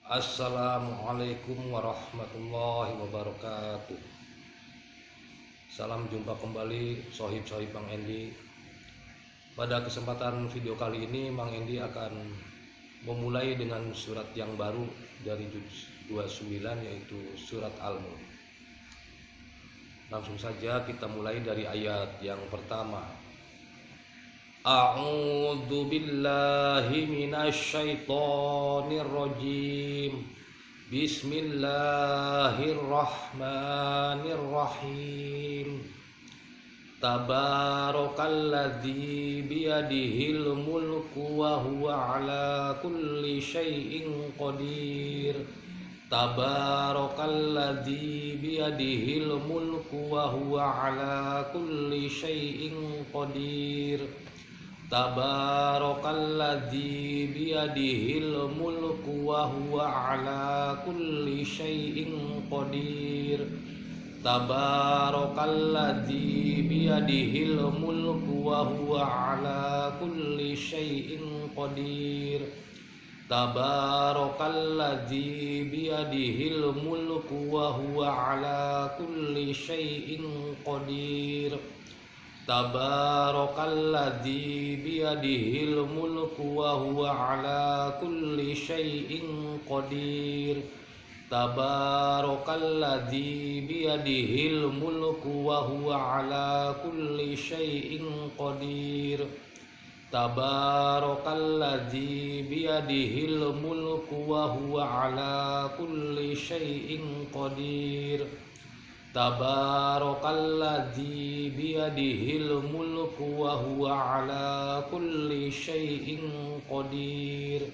Assalamualaikum warahmatullahi wabarakatuh. Salam jumpa kembali sohib-sohib Bang Endi. Pada kesempatan video kali ini Bang Endi akan memulai dengan surat yang baru dari juz 29, yaitu surat Al-Mulk. Langsung saja kita mulai dari ayat yang pertama. A'udzu billahi minasyaitonir rajim. Bismillahirrahmanirrahim. Tabarakalladzi biyadihil mulku wa huwa ala kulli syai'in qadir. Tabarakalladzi biyadihil mulku wa huwa ala kulli syai'in qadir. Tabarakalladzi biyadihil mulku wa huwa ala kulli syai'in qadir. Tabarakalladzi biyadihil mulku wa huwa ala kulli syai'in qadir. Tabarakalladzi biyadihil mulku wa huwa ala kulli syai'in qadir. Tabarakalladzi biyadihil mulku wa huwa ala kulli syai'in qadir. Tabarakalladzi biyadihil mulku wa huwa ala kulli syai'in qadir. Tabarakalladzi biyadihil mulku wa huwa ala kulli syai'in qadir. Tabarakalladzi biyadihil mulku wa huwa ala kulli syai'in qadir.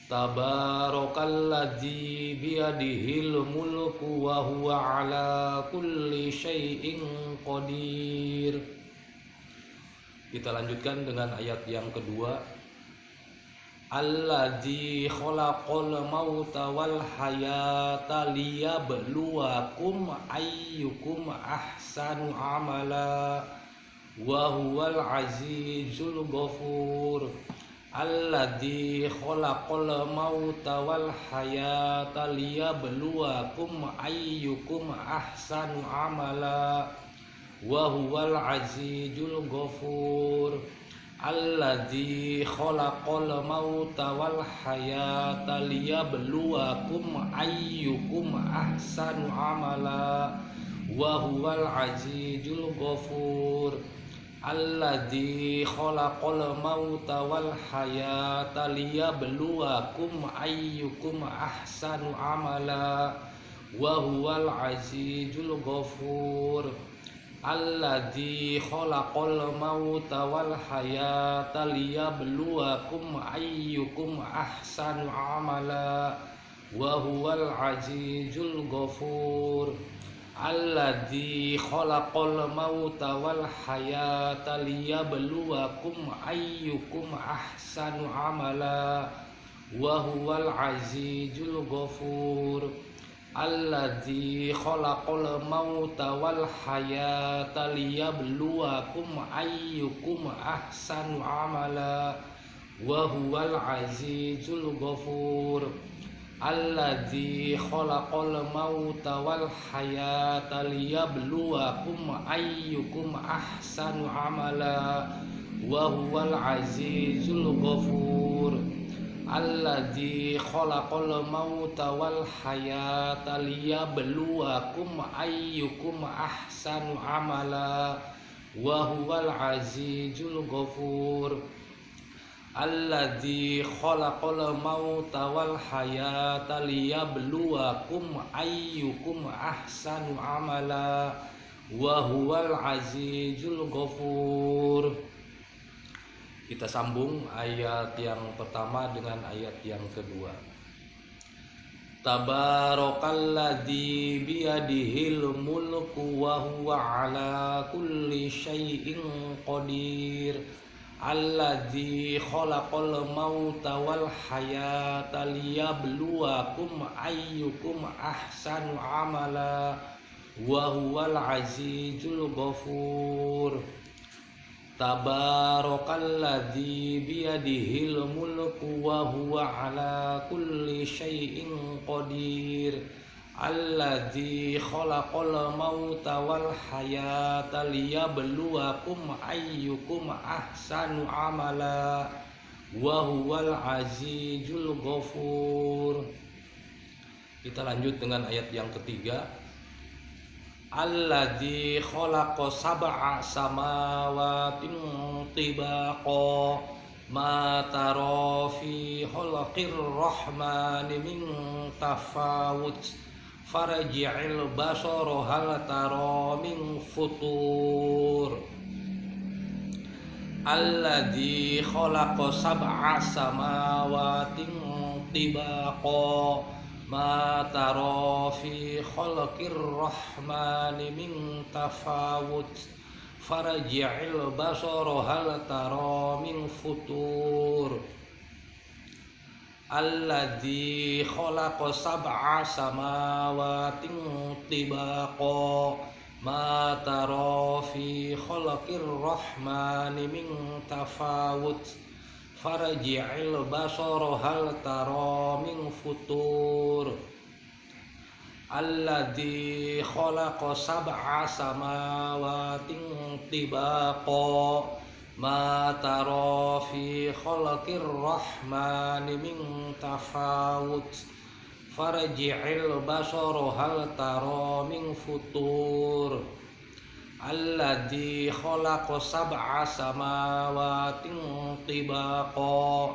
Tabarakalladzi biyadihil mulku wa huwa ala kulli syai'in qadir. Kita lanjutkan dengan ayat yang kedua. Alladzi khalaqal mauta wal hayata liyabluwakum ayyukum ahsanu amala wa huwal azizul ghafur. Alladzi khalaqal mauta wal hayata liyabluwakum ayyukum ahsanu amala wa huwal azizul ghafur. Alladzi khalaqal mauta wal hayata liyabluwakum ayyukum ahsanu amala wa huwal azizul ghafur. Alladzi khalaqal mauta wal hayata liyabluwakum ayyukum ahsanu amala wa huwal azizul ghafur. Alladzi khalaqal mauta wal hayata liyabluwakum ayyukum ahsanu amala wa huwal azizul ghafur. Alladzi khalaqal mauta wal hayata liyabluwakum ayyukum ahsanu amala wa huwal azizul ghafur. Alladzi khalaqal mauta wal hayata liyabluwakum ayyukum ahsanu amala wa huwal azizul ghafur. Alladzi khalaqal mauta wal hayata liyabluwakum ayyukum ahsanu amala wa huwal azizul ghafur. Alladzi khalaqal mauta wal hayata liyabluwakum ayyukum ahsanu amala wa huwal azizul ghafur. Alladzi khalaqal mauta wal hayata liyabluwakum ayyukum ahsanu amala wa huwal azizul ghafur. Kita sambung ayat yang pertama dengan ayat yang kedua. Tabarakalladzi biyadihil mulku wa huwa ala kulli syai'in qadir. Alladzi khalaqal mauta wal hayata liyabluwakum ayyukum ahsanu amala wa huwal azizul ghafur. Tabarakalladzi biyadihil mulku wa huwa ala kulli syai'in qadir. Alladzi khalaqal mauta wal hayata liyabluwakum ayyukum ahsanu amala wa huwal azizul ghafur. Kita lanjut dengan ayat yang ketiga. Alladzi khalaqa sab'a samawatin tibaqa ma tara fi khalqir rahmani min tafawut farji'il basara hal tara min futur. Alladzi khalaqa sab'a samawatin tibaqa ma tara fi khalqir rahmani min tafawut farji'il basara hal tara min futur. Alladzi khalaqa sab'a samawatin tibaqa ma tara fi khalqir rahmani min tafawut farji'il basara hal tara min futur. Alladzi khalaqa sab'a samawatin tibaqa ma tara fi khalqir rahmani min tafawut farji'il basara hal tara min futur. Alladzi khalaqa sab'a samawatin tibaqa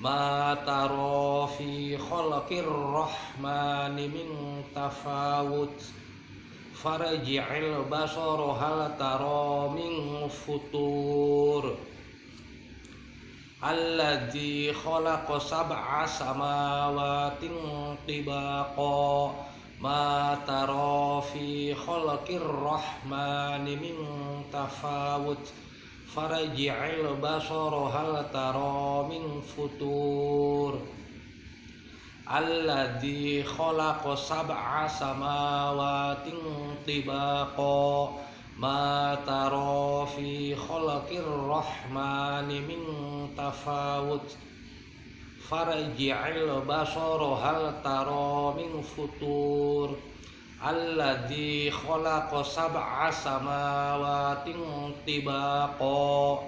ma tara fi khalqir rahmani min tafawut farji'il basara hal tara min futur. Alladzi khalaqa sab'a samawatin tibaqa ma tara fi khalqir rahmani min tafawut farji'il basara hal tara min futur. Alladzi khalaqa sab'a samawatin tibaqa ma tara fi khalqir rahmani min tafawut farji'il basara hal tara min futur. Alladzi khalaqa sab'a samawatin tibaqa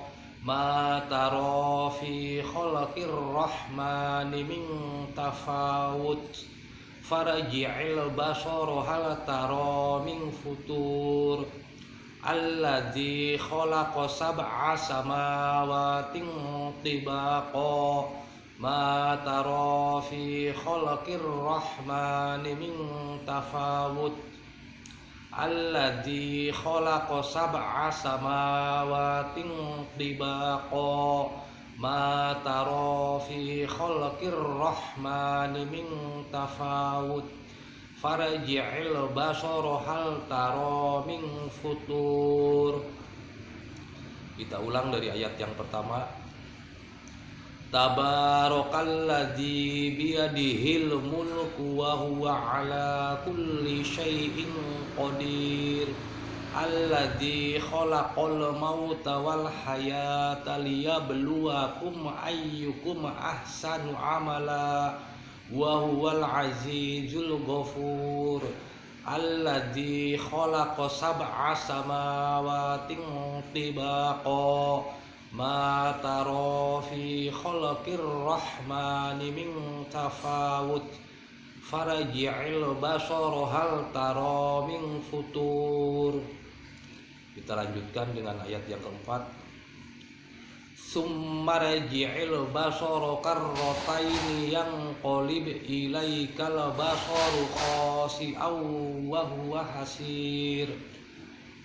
ma tara fi khalqir rahmani min tafawut farji'il basara hal tara min futur. Alladzi khalaqa sab'a samawatin tibaqa ma tara fi khalqir rahmani min tafawut. Alladzi khalaqa sab'a samawatin tibaqa ma tara fi khalqir rahmani min tafawut farji'il basara hal tara min futur. Kita ulang dari ayat yang pertama. Tabarakalladzi biyadihil mulku wa huwa ala kulli syai'in qadir. Alladzi khalaqal mauta wal hayata liyabluwakum ayyukum ahsanu amala wa huwal azizul ghafur. Alladzi khalaqa sab'a samawatin tibaqa ma tara fi khalqir rahmani min tafawut farji'il basara hal tara min futur. Kita lanjutkan dengan ayat yang keempat. Summa raji'il basara karrataini yanqalib ilaikal basaru khasi'aw wa huwa hasir.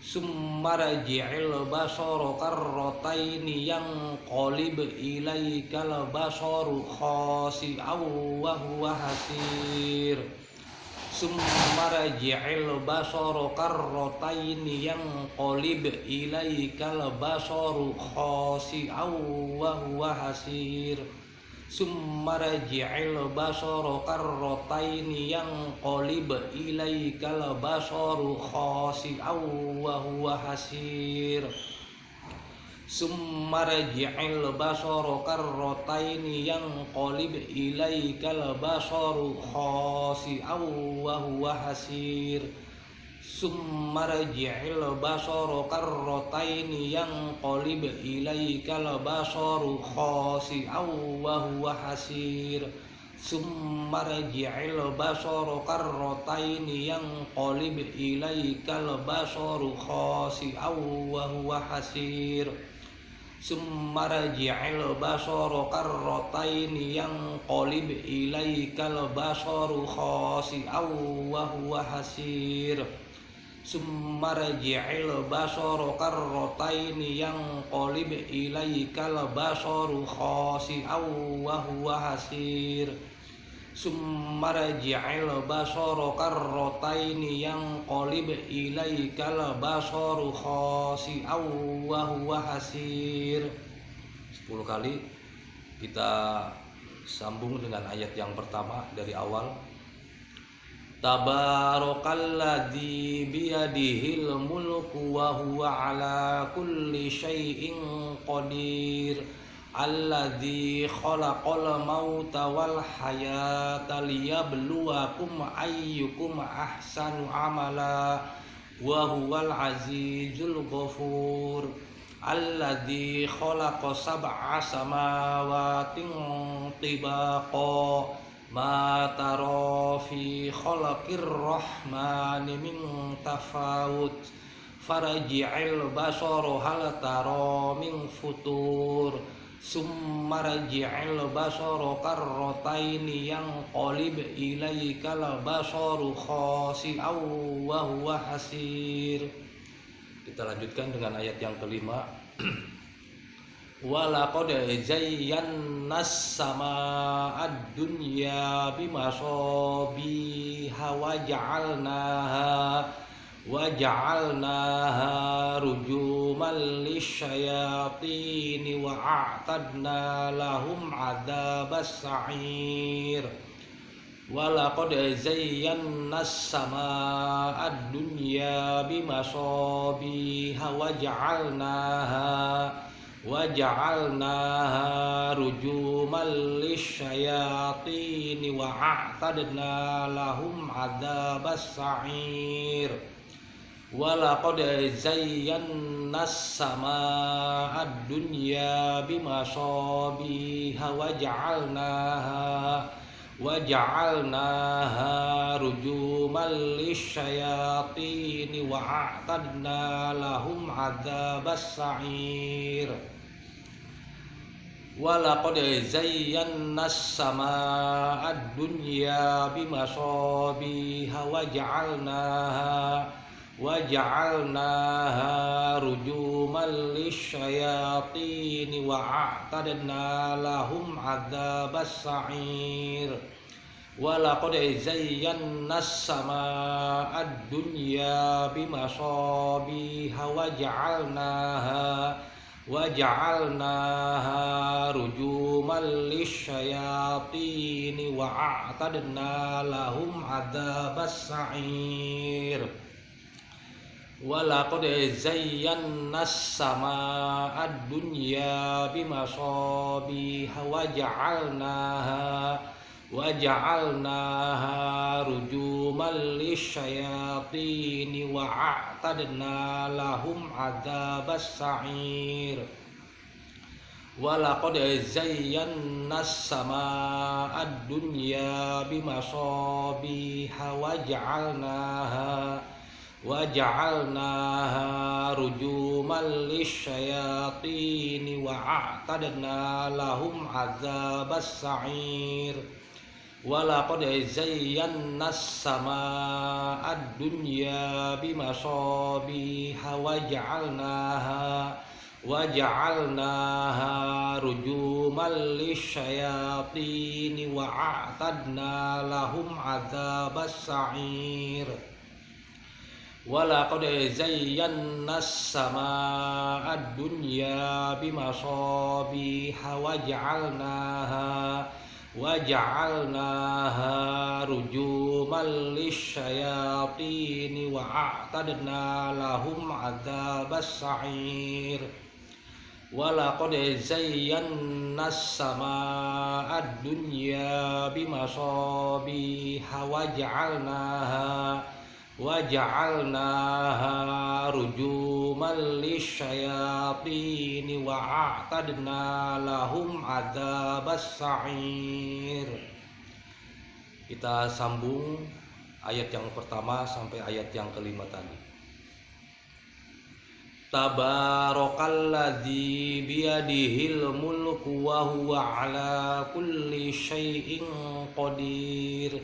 Summa raji'il basara karrataini yanqalib ilaikal basaru khasi'aw wa huwa hasir. Summa raji'il basara karrataini yanqalib ilaikal basaru khasi'aw wa huwa hasir. Summa raji'il basara karrataini yanqalib ilaikal basaru khasi'aw wa huwa hasir. summa rji'il basara karrataini yanqalib ilaikal basaru khasi'an wa huwa hasir summa rji'il basara karrataini yanqalib ilaikal basaru khasi'an wa huwa hasir summa rji'il basara karrataini yanqalib ilaikal basaru khasi'an wa huwa hasir summa rji'il basara karrataini yanqalib ilaikal basaru khasi'an wa huwa hasir summa rji'il basara karrataini yanqalib ilaikal basaru khasi'an wa huwa hasir summa rji'il basara karrataini yanqalib ilaikal basaru khasi'an wa huwa hasir. 10 kali kita sambung dengan ayat yang pertama dari awal. Tabarakalladzi biyadihil mulku wa huwa ala kulli syai'in qadir alladzi khalaqal mauta wal hayata liyabluwakum ayyukum ahsanu amala wa huwal azizul ghafur alladzi khalaqa sab'a samawatin tibaqa ma tara fi khalaqir rahmani min tafawut farji'il basara hal tara min futur summa rji'il basara karrataini yanqalib ilaikal basaru khasi'an wa huwa hasir. Kita lanjutkan dengan ayat yang kelima. Walaqad zayyana as-samaa'a ad-dunya bimasabiha waja'alnaha rujuman lisyayatin wa a'tadna lahum 'adzabas sa'ir. Walaqad zayyana as-samaa'a ad-dunya bimasabiha waja'alnaha rujuman lisyayatin wa a'tadna lahum 'adzabas sa'ir. Walaqad zayyana as-samaa'a ad-dunya bimasabiha waja'alnaha rujuman lisyayatin wa a'tadna lahum 'adzabas sa'ir. Walaqad zayyana as-samaa'a ad-dunya bimasabiha waja'alnaha rujuman lisyayatin wa a'tadna lahum 'adzabas sa'ir. Walaqad zayyana as-samaa'a ad-dunya bimasabiha waja'alnaha rujuman lisyayatin wa a'tadna lahum 'adzabas sa'ir. Walaqad zayyana as-samaa'a ad-dunya bimasabiha waja'alnaha rujuman lisyayatin wa a'tadna lahum 'adzabas sa'ir. Walaqad zayyana as-samaa'a ad-dunya bimasabiha waja'alnaha rujuman lisyayatin wa a'tadna lahum 'adzabas sa'ir. Walaqad zayyana as-samaa'a ad-dunya bimasabiha waja'alnaha rujuman lisyayatin wa a'tadna lahum 'adzabas sa'ir. Walaqad zayyana as-samaa'a ad-dunya bimasabiha waja'alnaha rujuman lisyayatin wa a'tadna lahum 'adzabas sa'ir. Walaqad zayyana as-samaa'a ad-dunya bimasabiha waja'alnaha rujuman lisyayatini wa a'tadna lahum adzabas sa'ir. Kita sambung ayat yang pertama sampai ayat yang kelima tadi. Tabarakalladzi biyadihil mulku wa huwa ala kulli syai'in qadir.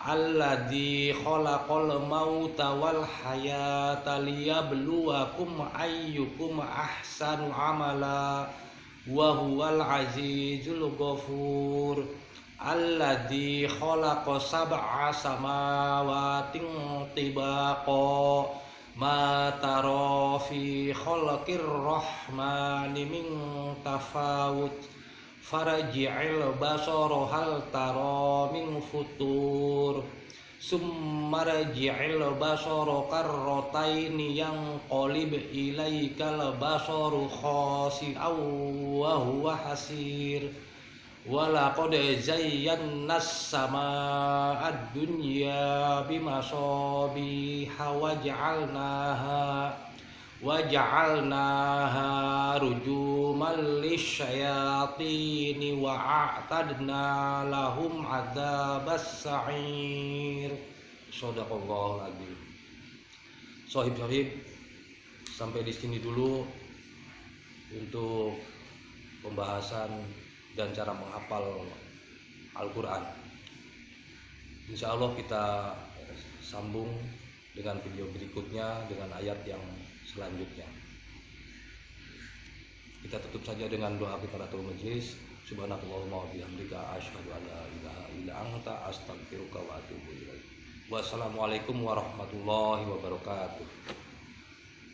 Alladzi khalaqal mauta wal hayata liyabluwakum ayyukum ahsanu amala wa huwal azizul ghafur. Alladzi khalaqa sab'a samawatin tibaqa ma tara fi khalqir rahmani min tafawut farji'il basara hal tara min futur summa raji'il basara karrataini yanqalib ilaikal basaru khasi'aw wa huwa hasir. Walaqad zayyana as-samaa'a ad-dunya bimasabiha waja'alnaha rujuman lisyayatini wa a'tadna lahum adzabas sa'ir. Shadaqallahul adzim. Sohib-sohib, sampai di sini dulu untuk pembahasan dan cara menghafal Al-Quran. Insya Allah kita sambung dengan video berikutnya dengan ayat yang selanjutnya. Kita tutup saja dengan doa kifaratul majlis. Subhanakallahumma wa bihamdika asyhadu an la ilaha illa anta astaghfiruka wa atubu ilaik. Wassalamualaikum warahmatullahi wabarakatuh.